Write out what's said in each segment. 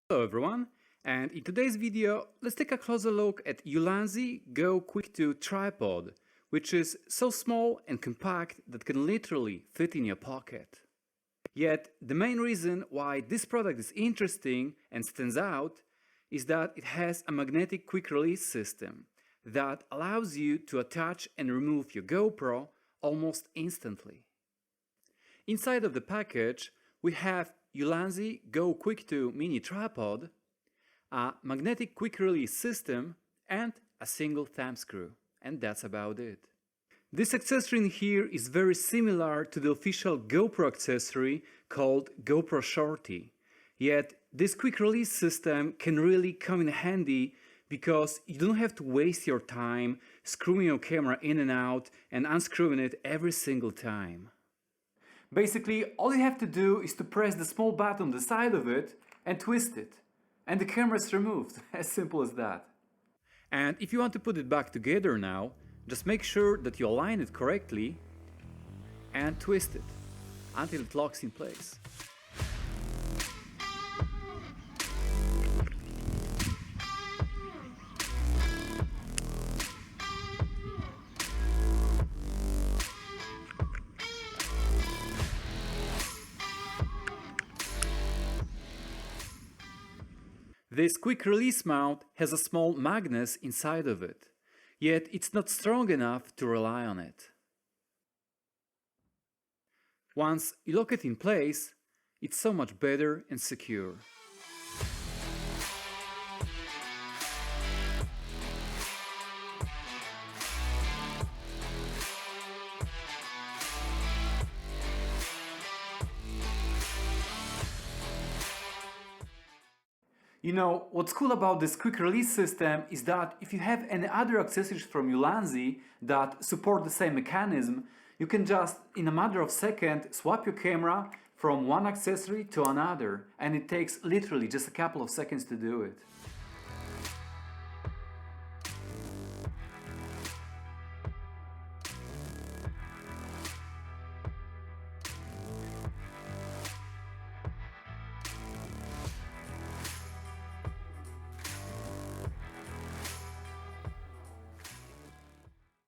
Hello everyone, and in today's video let's take a closer look at Ulanzi Go Quick 2 tripod, which is so small and compact that can literally fit in your pocket. Yet the main reason why this product is interesting and stands out is that it has a magnetic quick release system that allows you to attach and remove your GoPro almost instantly. Inside of the package we have Ulanzi Go Quick 2 mini tripod, a magnetic quick release system, and a single thumb screw. And that's about it. This accessory in here is very similar to the official GoPro accessory called GoPro Shorty. Yet this quick release system can really come in handy because you don't have to waste your time screwing your camera in and out and unscrewing it every single time. Basically, all you have to do is to press the small button on the side of it and twist it. And the camera is removed. As simple as that. And if you want to put it back together now, just make sure that you align it correctly and twist it until it locks in place. This quick release mount has a small magnet inside of it, yet it's not strong enough to rely on it. Once you lock it in place, it's so much better and secure. You know, what's cool about this quick release system is that if you have any other accessories from Ulanzi that support the same mechanism, you can just, in a matter of seconds, swap your camera from one accessory to another, and it takes literally just a couple of seconds to do it.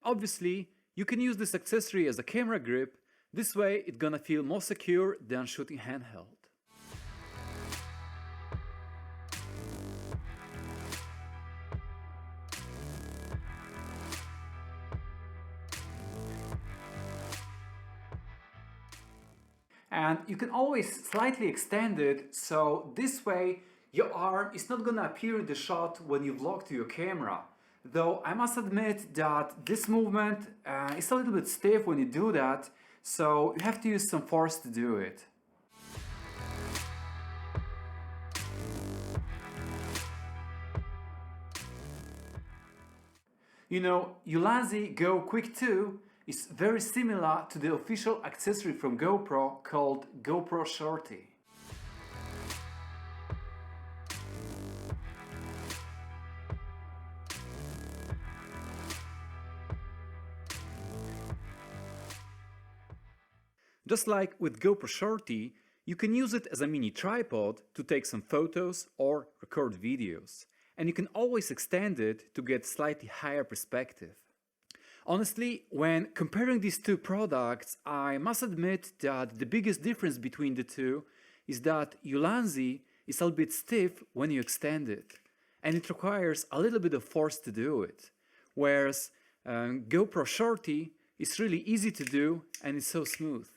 Obviously, you can use this accessory as a camera grip. This way it's gonna feel more secure than shooting handheld. And you can always slightly extend it, so this way your arm is not gonna appear in the shot when you vlog to your camera. Though I must admit that this movement is a little bit stiff when you do that, so you have to use some force to do it. You know, Ulanzi Go Quick 2 is very similar to the official accessory from GoPro called GoPro Shorty. Just like with GoPro Shorty, you can use it as a mini tripod to take some photos or record videos, and you can always extend it to get slightly higher perspective. Honestly, when comparing these two products, I must admit that the biggest difference between the two is that Ulanzi is a little bit stiff when you extend it, and it requires a little bit of force to do it, whereas GoPro Shorty is really easy to do and it's so smooth.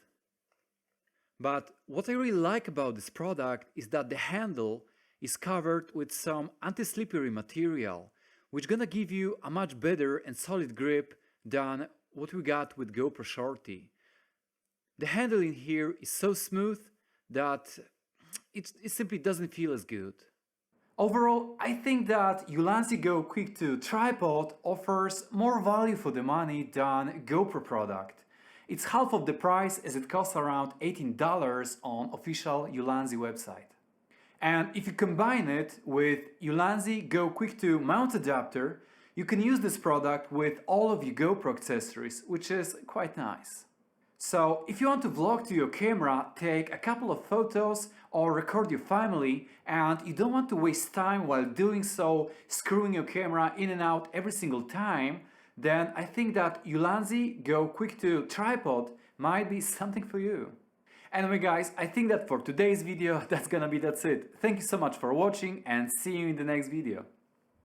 But what I really like about this product is that the handle is covered with some anti-slippery material, which gonna give you a much better and solid grip than what we got with GoPro Shorty. The handle in here is so smooth that it simply doesn't feel as good. Overall, I think that Ulanzi Go Quick 2 tripod offers more value for the money than GoPro product. It's half of the price as it costs around $18 on official Ulanzi website. And if you combine it with Ulanzi Go Quick 2 mount adapter, you can use this product with all of your GoPro accessories, which is quite nice. So if you want to vlog to your camera, take a couple of photos or record your family and you don't want to waste time while doing so, screwing your camera in and out every single time, then I think that Ulanzi Go Quick to Tripod might be something for you. Anyway guys, I think that for today's video that's it. Thank you so much for watching and see you in the next video.